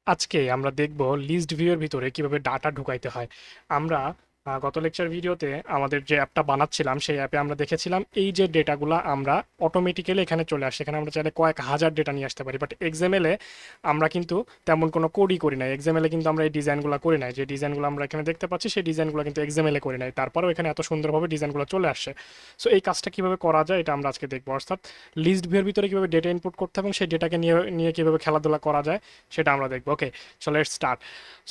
আজকে আমরা দেখব লিস্ট ভিউয়ের ভিতরে কিভাবে ডাটা ঢুকাইতে হয়। আমরা গত লেকচার ভিডিওতে আমাদের যে অ্যাপটা বানাচ্ছিলাম সেই অ্যাপে আমরা দেখেছিলাম এই যে ডেটাগুলো আমরা অটোমেটিক্যালি এখানে চলে আসে, এখানে আমরা চাইলে কয়েক হাজার ডেটা নিয়ে আসতে পারি। বাট এক্সএমএলে আমরা কিন্তু তেমন কোনো কোডই করি নাই। এক্সএমএলে কিন্তু আমরা এই ডিজাইনগুলো করি নাই, যে ডিজাইনগুলো আমরা এখানে দেখতে পাচ্ছি সেই ডিজাইনগুলো কিন্তু এক্সএমএলে করি নাই, তারপরেও এখানে এত সুন্দরভাবে ডিজাইনগুলো চলে আসছে। সো এই কাজটা কিভাবে করা যায় এটা আমরা আজকে দেখবো, অর্থাৎ লিস্ট ভিউয়ের ভিতরে কিভাবে ডেটা ইনপুট করতে হবে এবং সেই ডেটাকে নিয়ে নিয়ে কিভাবে খেলাধুলা করা যায় সেটা আমরা দেখবো। Okay, so let's start.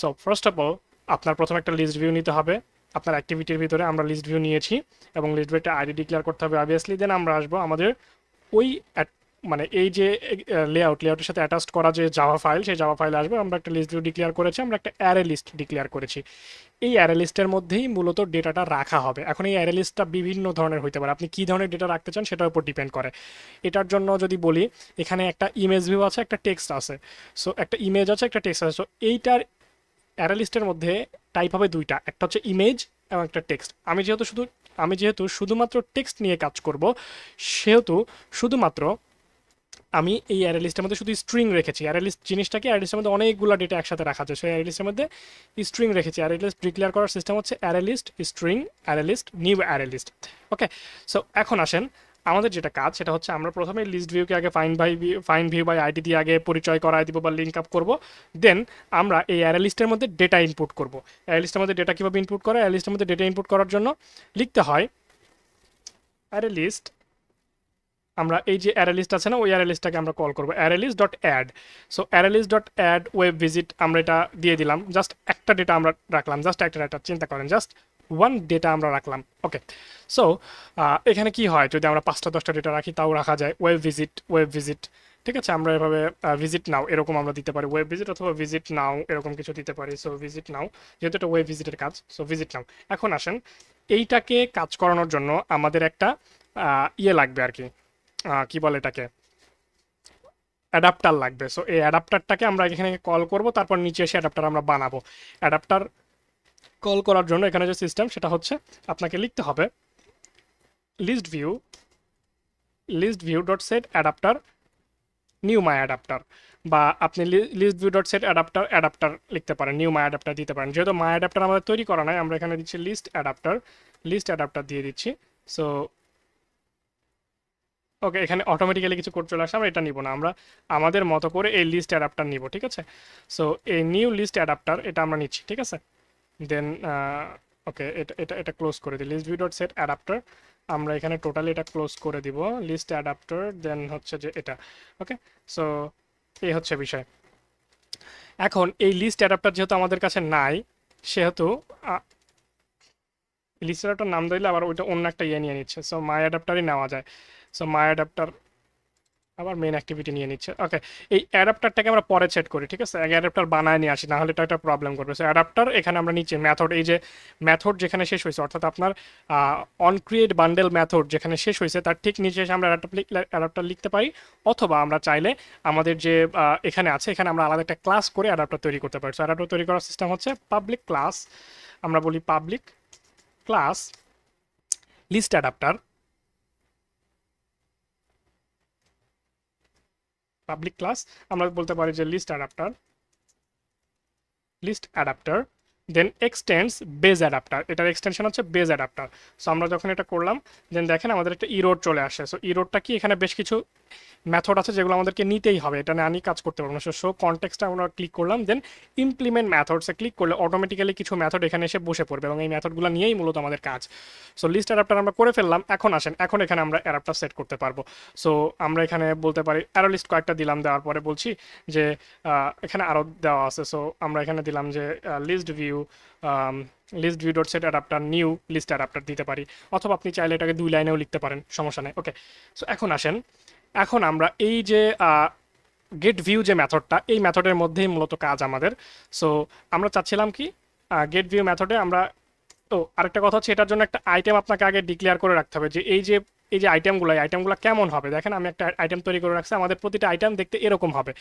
So first of all আপনার প্রথমে একটা লিস্ট ভিউ নিতে হবে। আপনার অ্যাক্টিভিটির ভিতরে আমরা লিস্ট ভিউ নিয়েছি এবং লিস্ট ভিউটা আইডি ডিক্লেয়ার করতে হবে অবভিয়াসলি। দেন আমরা আসবো আমাদের ওই মানে এই যে লেআউটের সাথে অ্যাটাচড করা যে জাভা ফাইল, সেই জাভা ফাইলে আসবে। আমরা একটা লিস্ট ভিউ ডিক্লেয়ার করেছি, আমরা একটা অ্যারে লিস্ট ডিক্লেয়ার করেছি। এই অ্যারে লিস্টের মধ্যেই মূলত ডেটাটা রাখা হবে। এখন এই অ্যারে লিস্টটা বিভিন্ন ধরনের হইতে পারে, আপনি কী ধরনের ডেটা রাখতে চান সেটার উপর ডিপেন্ড করে। এটার জন্য যদি বলি, এখানে একটা ইমেজ ভিউ আছে, একটা টেক্সট আছে। সো একটা ইমেজ আছে, একটা টেক্সট আছে। সো এইটার অ্যারে লিস্টের মধ্যে টাইপ হবে দুইটা, একটা হচ্ছে ইমেজ এবং একটা টেক্সট। আমি যেহেতু শুধুমাত্র টেক্সট নিয়ে কাজ করব, সেহেতু শুধুমাত্র আমি এই অ্যারে লিস্টের মধ্যে শুধু স্ট্রিং রেখেছি। অ্যারে লিস্ট জিনিসটাকে অ্যারে লিস্টের মধ্যে অনেকগুলো ডেটা একসাথে রাখা যায়, সেই অ্যারে লিস্টের মধ্যে স্ট্রিং রেখেছি। অ্যারে লিস্ট ডিক্লেয়ার করার সিস্টেম হচ্ছে array list string array list new array list. Okay, so এখন আসেন, আমাদের যেটা কাজ সেটা হচ্ছে আমরা প্রথমে লিস্ট ভিউকে আগে ফাইন ভিউ বাই আইডি দিয়ে আগে পরিচয় করায় দিব বা লিঙ্ক আপ করবো। দেন আমরা এই অ্যারে লিস্টের মধ্যে ডেটা ইনপুট করব। অ্যারে লিস্টের মধ্যে ডেটা কীভাবে ইনপুট করে, অ্যারে লিস্টের মধ্যে ডেটা ইনপুট করার জন্য লিখতে হয় অ্যারে লিস্ট। আমরা এই যে অ্যারে লিস্ট আছে না, ওই অ্যারে লিস্টটাকে আমরা কল করবো array list dot add. So array list dot add web visit আমরা এটা দিয়ে দিলাম। জাস্ট একটা ডেটা আমরা রাখলাম, জাস্ট একটা ডেটা, চিন্তা করেন জাস্ট ওয়ান ডেটা আমরা রাখলাম। ওকে, সো এখানে কি হয়, যদি আমরা 5টা 10টা ডেটা রাখি তাও রাখা যায়। ওয়েব ভিজিট, ঠিক আছে, আমরা এভাবে ভিজিট নাও এরকম আমরা দিতে পারি, ওয়েব ভিজিট অথবা ভিজিট নাও এরকম কিছু দিতে পারি। সো ভিজিট নাও, যেহেতু এটা ওয়েব ভিজিটের কাজ, সো ভিজিট নাও। এখন আসেন, এইটাকে কাজ করানোর জন্য আমাদের একটা ইয়ে লাগবে আর কি, কি বলে এটাকে, অ্যাডাপ্টার লাগবে। সো এই অ্যাডাপ্টারটাকে আমরা এখানে কল করব, তারপর নিচে এসে অ্যাডাপ্টার আমরা বানাবো। অ্যাডাপ্টার কল করার জন্য এখানে যে সিস্টেম সেটা হচ্ছে আপনাকে লিখতে হবে list view dot set adapter new my adapter, বা আপনি list view dot set adapter adapter লিখতে পারেন, নিউ মাই অ্যাডাপ্টার দিতে পারেন। যেহেতু মাই অ্যাডাপ্টার আমাদের তৈরি করা নাই, আমরা এখানে দিচ্ছি লিস্ট অ্যাডাপ্টার দিয়ে দিচ্ছি। সো ওকে, এখানে অটোমেটিক্যালি কিছু কোড চলে আসে, আমরা এটা নিব না, আমরা আমাদের মতো করে এই লিস্ট অ্যাডাপ্টার নিব। ঠিক আছে, সো এই নিউ লিস্ট অ্যাডাপ্টার এটা আমরা নিচ্ছি। ঠিক আছে, দেন ওকে, এটা এটা এটা ক্লোজ করে দিই। List view dot set adapter আমরা এখানে টোটালি এটা ক্লোজ করে দিব, লিস্ট অ্যাডাপ্টার। দেন হচ্ছে যে এটা। ওকে, সো এই হচ্ছে বিষয়। এখন এই লিস্ট অ্যাডাপ্টার যেহেতু আমাদের কাছে নাই, সেহেতু লিস্ট অ্যাডাপ্টার নাম দিলে আবার ওইটা অন্য একটা ইয়ে নিয়ে নিচ্ছে। সো মাই অ্যাডাপ্টারই নেওয়া যায়। সো মাই অ্যাডাপ্টার আবার মেন অ্যাক্টিভিটি নিয়ে নিচ্ছে। ওকে, এই অ্যাডাপ্টারটাকে আমরা পরে সেট করি। ঠিক আছে, আগে অ্যাডাপ্টার বানায় নিয়ে আসি, নাহলে এটা একটা প্রবলেম করবে। সো অ্যাডাপ্টার এখানে আমরা নিচে মেথড, এই যে মেথড যেখানে শেষ হয়েছে, অর্থাৎ আপনার অন ক্রিয়েট বান্ডেল মেথড যেখানে শেষ হয়েছে তার ঠিক নিচে এসে আমরা অ্যাডাপ্টার লিখতে পারি। অথবা আমরা চাইলে আমাদের যে এখানে আছে, এখানে আমরা আলাদা একটা ক্লাস করে অ্যাডাপ্টার তৈরি করতে পারি। সো অ্যাডাপ্টার তৈরি করার সিস্টেম হচ্ছে পাবলিক ক্লাস, আমরা বলি public class list adapter, public class আমরা বলতে পারি যে list adapter then extends base adapter, এটার এক্সটেনশন হচ্ছে বেজ অ্যাডাপ্টার। সো আমরা যখন এটা করলাম, দেন দেখেন আমাদের একটা ইরোড চলে আসে। সো ইরোডটা কি, এখানে বেশ কিছু মেথড আছে যেগুলো আমাদেরকে নিতেই হবে, এটা না নিয়ে কাজ করতে পারবো না। সো কনটেক্সটটা আমরা ক্লিক করলাম, দেন ইমপ্লিমেন্ট মেথডসে ক্লিক করলে অটোমেটিক্যালি কিছু মেথড এখানে এসে বসে পড়বে এবং এই মেথডগুলো নিয়েই মূলত আমাদের কাজ। সো লিস্ট অ্যাডাপ্টার আমরা করে ফেললাম। এখন আসেন, এখন এখানে আমরা অ্যাডাপ্টার সেট করতে পারবো। সো আমরা এখানে বলতে পারি অ্যারো লিস্ট কয়েকটা দিলাম, দেওয়ার পরে বলছি যে এখানে আরও দেওয়া আছে। সো আমরা এখানে দিলাম যে list view dot set adapter new list adapter দিতে পারি, অথবা আপনি চাইলে এটাকে 2 লাইনেও লিখতে পারেন, সমস্যা নেই। ওকে, সো এখন আসেন, এখন আমরা এই যে গেট ভিউ যে মেথডটা, এই মেথডের মধ্যেই মূলত কাজ আমাদের। সো আমরা চাচ্ছিলাম কি, গেট ভিউ মেথডে আমরা, ও আরেকটা কথা হচ্ছে, এটার জন্য একটা আইটেম আপনাকে আগে ডিক্লেয়ার করে রাখতে হবে, যে এই যে আইটেমগুলো কেমন হবে। দেখেন আমি একটা আইটেম তৈরি করে রাখছি, আমাদের প্রতিটা আইটেম দেখতে এরকম হবে,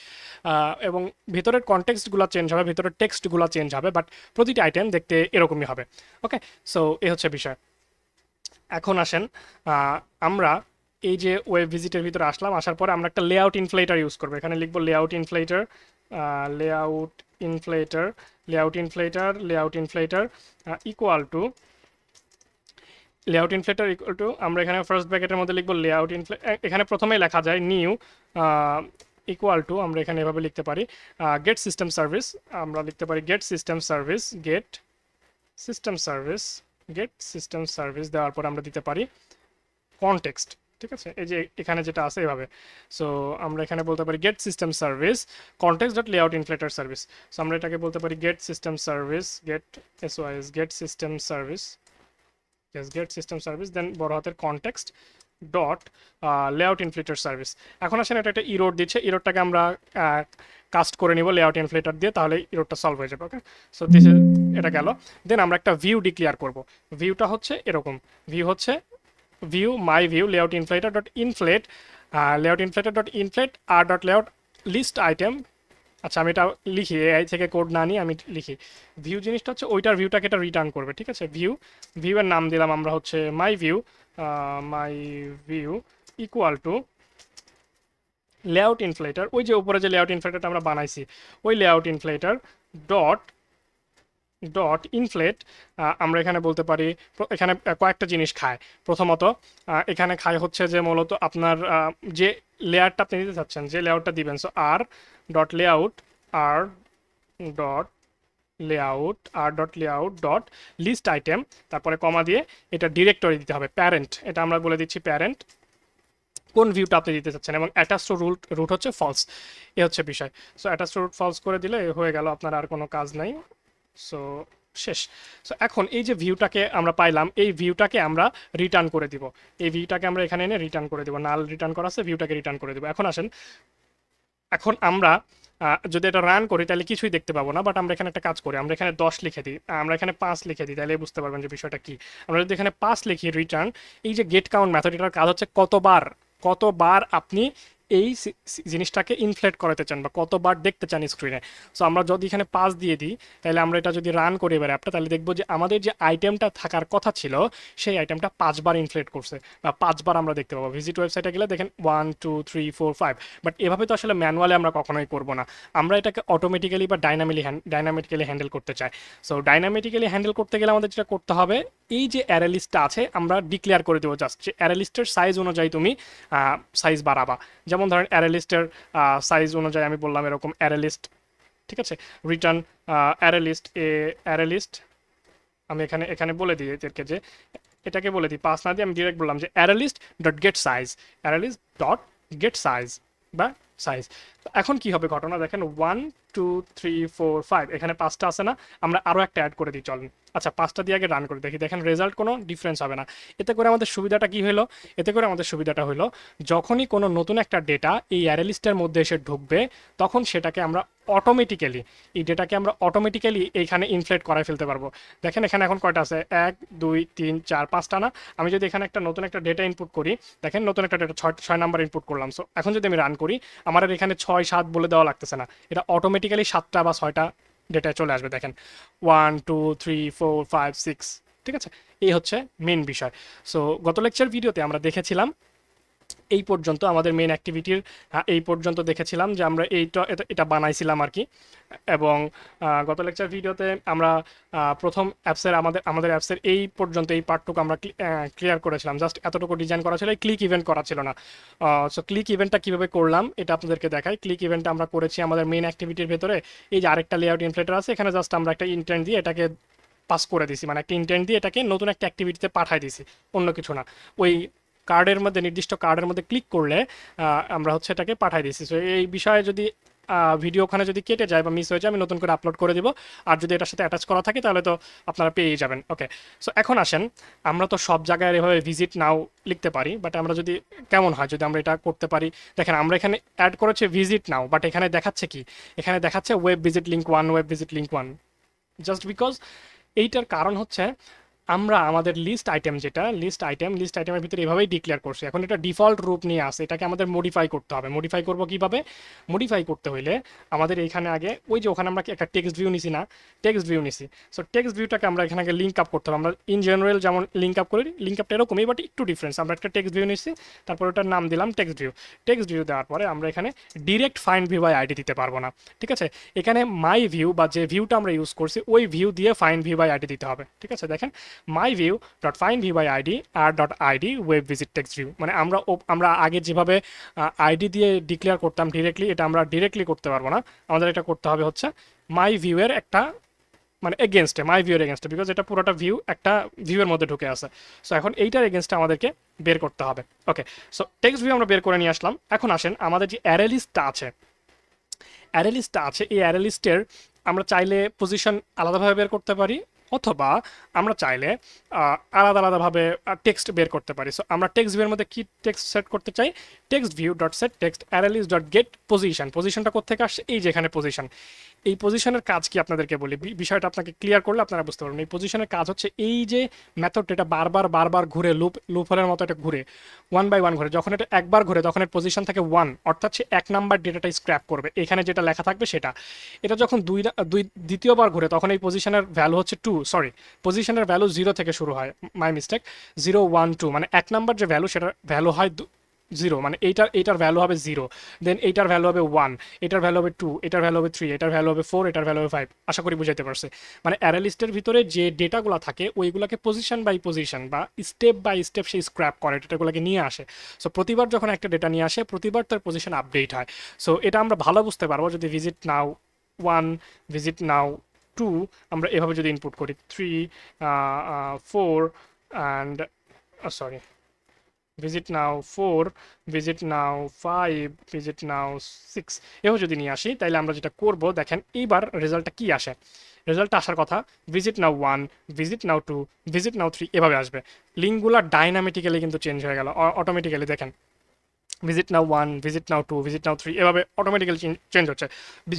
এবং ভিতরের কনটেক্সটগুলো চেঞ্জ হবে, ভিতরের টেক্সটগুলো চেঞ্জ হবে, বাট প্রতিটা আইটেম দেখতে এরকমই হবে। ওকে, সো এই হচ্ছে বিষয়। এখন আসেন, আমরা এই যে ওয়েব ভিজিটের ভিতরে আসলাম, আসার পরে আমরা একটা লেআউট ইনফ্লেটার ইউজ করবো। এখানে লিখবো layout inflator, layout inflator equal to আমরা এখানে ফার্স্ট ব্র্যাকেটের মধ্যে লিখবো এখানে প্রথমেই লেখা যায় নিউ ইকুয়াল টু আমরা এখানে এভাবে লিখতে পারি গেট সিস্টেম সার্ভিস, আমরা লিখতে পারি গেট সিস্টেম সার্ভিস দেওয়ার পর আমরা দিতে পারি কনটেক্সট। ঠিক আছে, এই যে এখানে যেটা আছে এভাবে। সো আমরা এখানে বলতে পারি get system service context dot layout inflater service. So আমরা এটাকে বলতে পারি get system service get system service then বড় হাতের context dot layout inflater service. এখন আসেন এটা একটা ইরোড দিচ্ছে, ইরোডটাকে আমরা কাস্ট করে নিব লেআউট ইনফ্লেটার দিয়ে, তাহলে ইরোডটা সলভ হয়ে যাবে। ওকে, সো দিস এটা গেল। দেন আমরা একটা ভিউ ডিক্লেয়ার করব। ভিউটা হচ্ছে এরকম, view my view layout inflater dot inflate R dot layout list item. আচ্ছা আমি এটা লিখি, এআই থেকে কোড না নিয়ে আমি লিখি। ভিউ জিনিসটা হচ্ছে ওইটার ভিউটাকে এটা রিটার্ন করবে। ঠিক আছে, ভিউয়ের নাম দিলাম আমরা হচ্ছে মাই view equal to layout inflator, ওই যে উপরে যে লেআউট ইনফ্লেটারটা আমরা বানাইছি ওই লেআউট ইনফ্লেটার ডট ইনফ্লেট। আমরা এখানে বলতে পারি এখানে কয়েকটা জিনিস খায়। প্রথমত এখানে খায় হচ্ছে যে মূলত আপনার যে লেয়ারটা আপনি দিতে চাচ্ছেন, যে লেআউটটা দিবেন। So R dot layout dot list item, তারপরে কমা দিয়ে এটা ডিরেক্টরি দিতে হবে প্যারেন্ট, এটা আমরা বলে দিচ্ছি প্যারেন্ট কোন ভিউটা আপনি দিতে চাচ্ছেন, এবং অ্যাটাচ টু রুট হচ্ছে ফলস। এ হচ্ছে বিষয়। So attach to root false করে দিলে হয়ে গেল, আপনার আর কোনো কাজ নাই। সো শেষ। সো এখন এই যে ভিউটাকে আমরা পাইলাম, এই ভিউটাকে আমরা রিটার্ন করে দিব, এই ভিউটাকে আমরা এখানে এনে রিটার্ন করে দিব, নাল রিটার্ন করা আছে, ভিউটাকে রিটার্ন করে দিব। এখন আসেন, এখন আমরা যদি এটা রান করি তাহলে কিছুই দেখতে পাবো না, বাট আমরা এখানে একটা কাজ করি, আমরা এখানে 10 লিখে দিই, আমরা এখানে 5 লিখে দিই, তাহলে বুঝতে পারবেন যে বিষয়টা কি। আমরা যদি এখানে 5 লিখি রিটার্ন, এই যে গেট কাউন্ট মেথড, এটার কাজ হচ্ছে কতবার আপনি এই জিনিসটাকে ইনফ্লেট করাতে চান বা কতবার দেখতে চান স্ক্রিনে। সো আমরা যদি এখানে 5 দিয়ে দিই, তাহলে আমরা এটা যদি রান করি এবার অ্যাপটা, তাহলে দেখবো যে আমাদের যে আইটেমটা থাকার কথা ছিল সেই আইটেমটা 5 বার ইনফ্লেট করছে বা 5 বার আমরা দেখতে পাবো। ভিজিট ওয়েবসাইটে গেলে দেখেন 1 2 3 4 5, বাট এভাবে তো আসলে ম্যানুয়ালি আমরা কখনোই করবো না, আমরা এটাকে অটোমেটিক্যালি বা ডাইনামিক্যালি হ্যান্ডেল করতে চাই। সো ডাইনামিক্যালি হ্যান্ডেল করতে গেলে আমাদের যেটা করতে হবে, এই যে অ্যারে লিস্টটা আছে আমরা ডিক্লেয়ার করে দেবো জাস্ট যে অ্যারে লিস্টের সাইজ অনুযায়ী তুমি সাইজ বাড়াবা। যেমন ধরেন অ্যারে লিস্টের সাইজ অনুযায়ী আমি বললাম এরকম অ্যারে লিস্ট, ঠিক আছে, রিটার্ন অ্যারে লিস্ট আমি এখানে বলে দিই এদেরকে যে এটাকে বলে দিই, পাস না দিয়ে আমি ডিরেক্ট বললাম যে array list dot get size বা সাইজ। এখন কি হবে ঘটনা দেখেন, 1 2 3 4 5, এখানে 5টা আছে না, আমরা আরও একটা অ্যাড করে দিই চলেন। আচ্ছা 5টা দিয়ে আগে রান করে দেখি, দেখেন রেজাল্ট কোনো ডিফারেন্স হবে না। এতে করে আমাদের সুবিধাটা কি হলো, হলো যখনই কোনো নতুন একটা ডেটা এই অ্যারে লিস্টের মধ্যে এসে ঢুকবে, তখন সেটাকে আমরা অটোমেটিক্যালি এইখানে ইনফ্লেট করায় ফেলতে পারবো। দেখেন এখানে এখন কয়টা আছে, 1 2 3 4 5টা না। আমি যদি এখানে একটা নতুন একটা ডেটা ইনপুট করি, দেখেন নতুন একটা ডেটা 6 নাম্বার ইনপুট করলাম। সো এখন যদি আমি রান করি, আমার আর এখানে 6 7 বলে দেওয়া লাগতেছে না, এটা অটোমেটিক্যালি 7টা বা 6টা ডেটা চলে আসবে। দেখেন 1 2 3 4 5 6, ঠিক আছে, এই হচ্ছে মেন বিষয়। সো গত লেকচার ভিডিওতে আমরা দেখেছিলাম এই পর্যন্ত, আমাদের মেন অ্যাক্টিভিটির এই পর্যন্ত দেখেছিলাম যে আমরা এটা বানাইছিলাম আর কি। এবং গত লেকচার ভিডিওতে আমরা প্রথম অ্যাপসের আমাদের অ্যাপসের এই পর্যন্ত এই পার্টটুকু আমরা ক্লিয়ার করেছিলাম, জাস্ট এতটুকু ডিজাইন করা ছিল, ক্লিক ইভেন্ট করা ছিল না। সো ক্লিক ইভেন্টটা কীভাবে করলাম এটা আপনাদেরকে দেখাই। ক্লিক ইভেন্টটা আমরা করেছি আমাদের মেন অ্যাক্টিভিটির ভেতরে, এই যে আরেকটা লেআউট ইনফ্লেটার আছে, এখানে জাস্ট আমরা একটা ইন্টেন্ট দিয়ে এটাকে পাস করে দিছি, মানে একটা ইন্টেন্ট দিয়ে এটাকে নতুন একটা অ্যাক্টিভিটিতে পাঠাই দিছি, অন্য কিছু না। ওই নির্দিষ্ট কার্ডের মধ্যে ক্লিক করলে আমরা হচ্ছে এটাকে পাঠাই দিচ্ছি। সো এই বিষয়ে যদি ভিডিও ওখানে যদি কেটে যায় বা মিস হয়ে যায়, আমি নতুন করে আপলোড করে দিব, আর যদি এটার সাথে অ্যাটাচ করা থাকে তাহলে তো আপনারা পেয়েই যাবেন। ওকে, সো এখন আসেন, আমরা তো সব জায়গায় এভাবে ভিজিট নাও লিখতে পারি, বাট আমরা যদি কেমন হয় যদি আমরা এটা করতে পারি। দেখেন আমরা এখানে অ্যাড করেছি ভিজিট নাও, বাট এখানে দেখাচ্ছে কি, এখানে দেখাচ্ছে web visit link 1, just because এইটার কারণ হচ্ছে আমরা আমাদের লিস্ট আইটেমের ভিতরে এভাবেই ডিক্লেয়ার করছি। এখন এটা ডিফল্ট রূপ নিয়ে আসে, এটাকে আমাদের মডিফাই করতে হবে। মডিফাই করব কিভাবে? মডিফাই করতে হইলে আমাদের এইখানে আগে ওই যে ওখানে আমরা একটা টেক্সট ভিউ নিছি না, টেক্সট ভিউ নিছি। সো টেক্সট ভিউটাকে আমরা এখানে আগে লিঙ্ক আপ করতে হবে। আমরা ইন জেনারেল যেমন লিঙ্ক আপ করি, লিঙ্ক আপটা এরকমই, বাট একটু ডিফারেন্স। আমরা একটা টেক্সট ভিউ নিছি, তারপর ওটার নাম দিলাম টেক্সট ভিউ। টেক্সট ভিউ দেওয়ার পরে আমরা এখানে direct find view by ID দিতে পারবো না, ঠিক আছে? এখানে মাই ভিউ বা যে ভিউটা আমরা ইউজ করছি ওই ভিউ দিয়ে ফাইন্ড ভিউ বাই আইডি দিতে হবে, ঠিক আছে? দেখেন my view dot find view by ID R dot ID web visit text view. মানে আমরা আগে যেভাবে আইডি দিয়ে ডিক্লেয়ার করতাম ডিরেক্টলি, এটা আমরা ডিরেক্টলি করতে পারবো না। আমাদের এটা করতে হবে হচ্ছে মাই ভিউয়ের একটা মানে এগেনস্টে, মাই ভিউর এগেনস্টে, বিকজ এটা পুরোটা ভিউ একটা ভিউয়ের মধ্যে ঢুকে আছে। সো এখন এইটার এগেনস্টে আমাদেরকে বের করতে হবে। ওকে, সো টেক্সট ভিউ আমরা বের করে নিয়ে আসলাম। এখন আসেন আমাদের যে অ্যারে লিস্টটা আছে, এই অ্যারে লিস্টের আমরা চাইলে পজিশন আলাদাভাবে বের করতে পারি, অথবা আমরা চাইলে আলাদা আলাদাভাবে টেক্সট বের করতে পারি। সো আমরা টেক্সট ভিউর মধ্যে কি টেক্সট সেট করতে চাই? Text view dot set text array list dot get position. পজিশনটা কোথেকে আসছে? এই যেখানে পজিশন। এই পজিশনের কাজ কি আপনাদেরকে বলি, বিষয়টা আপনাকে ক্লিয়ার করলে আপনারা বুঝতে পারবেন। এই পজিশনের কাজ হচ্ছে এই যে মেথডটা, এটা বারবার ঘুরে লুপ হোলের মতো এটা ঘুরে, ওয়ান বাই ওয়ান ঘুরে। যখন এটা একবার ঘুরে তখন এর পজিশন থাকে 1, অর্থাৎ সে 1 নাম্বার ডেটাটা স্ক্র্যাপ করবে, এখানে যেটা লেখা থাকবে সেটা। এটা যখন দ্বিতীয়বার ঘুরে তখন এই পজিশনের ভ্যালু হচ্ছে 2, সরি পজিশনের ভ্যালু 0 থেকে শুরু হয়, মাই মিস্টেক, 0 1 2, মানে 1 নাম্বার যে ভ্যালু সেটার ভ্যালু হয় 0, মানে এইটার ভ্যালু হবে 0, দেন এইটার ভ্যালু হবে 1, এটার ভ্যালু হবে 2, এটার ভ্যালু হবে 3, এটার ভ্যালু হবে 4, এটার ভ্যালু হবে 5। আশা করি বুঝাইতে পারছে। মানে অ্যারে লিস্টের ভিতরে যে ডেটাগুলো থাকে ওইগুলোকে পজিশন বাই পজিশন বা স্টেপ বাই স্টেপ সে স্ক্র্যাপ করে, ডেটাগুলোকে নিয়ে আসে। সো প্রতিবার যখন একটা ডেটা নিয়ে আসে প্রতিবার তার পজিশন আপডেট হয়। সো এটা আমরা ভালো বুঝতে পারবো যদি ভিজিট নাও 1, ভিজিট নাও 2 আমরা এভাবে যদি ইনপুট করি, 3 4 and sorry visit now 4, visit now 5, visit now 6 এও যদি নিয়ে আসি, তাইলে আমরা যেটা করব দেখেন এইবার রেজাল্টটা কি আসে। রেজাল্টটা আসার কথা visit now 1, visit now 2, visit now 3 এভাবে আসবে। লিঙ্কগুলো ডাইনামিক্যালি কিন্তু চেঞ্জ হয়ে গেল অটোমেটিক্যালি। দেখেন ভিজিট নাও 1, ভিজিট নাও 2, ভিজিট নাও 3 এভাবে অটোমেটিক্যালি চেঞ্জ হচ্ছে,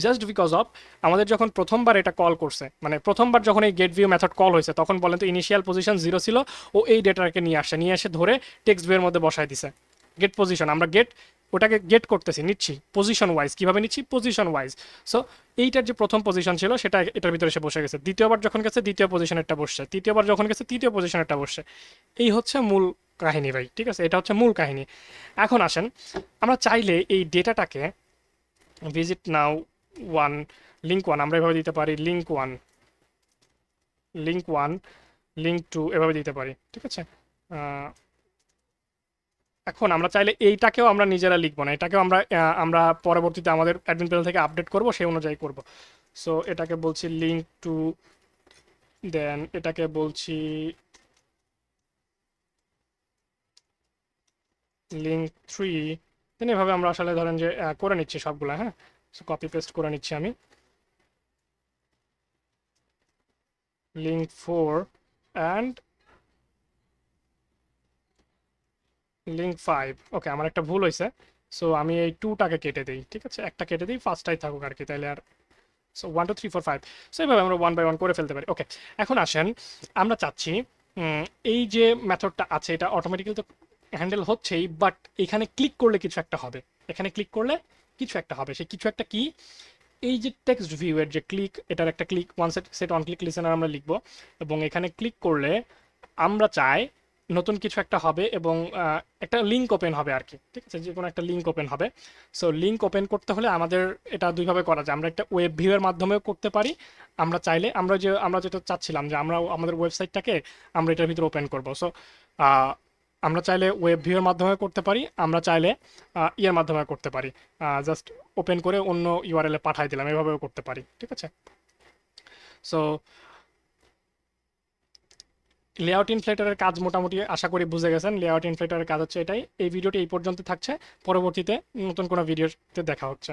জাস্ট বিকজ অফ আমাদের যখন প্রথমবার এটা কল করছে, মানে প্রথমবার যখন এই গেট ভিউ মেথড কল হয়েছে তখন বলেন তো ইনিশিয়াল পজিশন 0 ছিল, ও এই ডেটাকে নিয়ে এসে ধরে টেক্সট ভিউয়ের মধ্যে বসায় দিছে গেট পজিশন। আমরা ওটাকে গেট করতেছি, নিচ্ছি পজিশন ওয়াইজ। কীভাবে নিচ্ছি? Position wise. সো এইটার যে প্রথম পজিশন ছিল সেটা এটার ভিতরে এসে বসে গেছে, দ্বিতীয়বার যখন গেছে দ্বিতীয় পজিশনেরটা বসছে, তৃতীয়বার যখন গেছে তৃতীয় পজিশনেরটা বসছে। এই হচ্ছে মূল কাহিনী ভাই, ঠিক আছে? এটা হচ্ছে মূল কাহিনী। এখন আসেন আমরা চাইলে এই ডেটাটাকে ভিজিট নাও 1, লিঙ্ক 1 আমরা এভাবে দিতে পারি, লিঙ্ক 1, লিঙ্ক 2 এভাবে দিতে পারি, ঠিক আছে? এখন আমরা চাইলে এইটাকেও আমরা নিজেরা লিখবো না, এটাকেও আমরা পরবর্তীতে আমাদের অ্যাডমিন প্যানেল থেকে আপডেট করব, সেই অনুযায়ী করব। সো এটাকে বলছি লিঙ্ক 2, দেন এটাকে বলছি লিঙ্ক 3, দেন এভাবে আমরা আসলে ধরেন যে করে নিচ্ছি সবগুলা। হ্যাঁ, সো কপি পেস্ট করে নিচ্ছি আমি। Link 4 and link 5। ওকে, আমার একটা ভুল হয়েছে, সো আমি এই 2টাকে কেটে দিই, ঠিক আছে? একটা কেটে দিই, ফার্স্টটাই থাকুক আর কি, তাইলে আর। সো 1 2 3 4 5, সো এইভাবে আমরা 1 বাই 1 করে ফেলতে পারি। ওকে, এখন আসেন আমরা চাচ্ছি এই যে মেথডটা আছে এটা অটোমেটিক্যালি তো হ্যান্ডেল হচ্ছেই, বাট এখানে ক্লিক করলে কিছু একটা হবে, এখানে ক্লিক করলে কিছু একটা হবে। সেই কিছু একটা কি? এই যে টেক্সট ভিউয়ের যে ক্লিক, এটার একটা click one set on click listener আমরা লিখবো, এবং এখানে ক্লিক করলে আমরা চাই নতুন কিছু একটা হবে এবং একটা লিঙ্ক ওপেন হবে আর কি, ঠিক আছে? যে কোনো একটা লিঙ্ক ওপেন হবে। সো লিঙ্ক ওপেন করতে হলে আমাদের এটা দুইভাবে করা যায়। আমরা একটা ওয়েব ভিউয়ের মাধ্যমেও করতে পারি, আমরা চাইলে আমরা যেটা চাচ্ছিলাম যে আমরা আমাদের ওয়েবসাইটটাকে আমরা এটার ভিতরে ওপেন করব। সো আমরা চাইলে ওয়েব ভিউয়ের মাধ্যমে করতে পারি, আমরা চাইলে ইয়ের মাধ্যমে করতে পারি, জাস্ট ওপেন করে অন্য ইউআরএল এ পাঠাই দিলাম, এভাবেও করতে পারি, ঠিক আছে? সো লেআউট ইনফ্লেটারের কাজ মোটামুটি আশা করি বুঝে গেছেন। লেআউট ইনফ্লেটারের কাজ হচ্ছে এটাই। এই ভিডিওটি এই পর্যন্ত থাকছে, পরবর্তীতে নতুন কোনো ভিডিওতে দেখা হচ্ছে।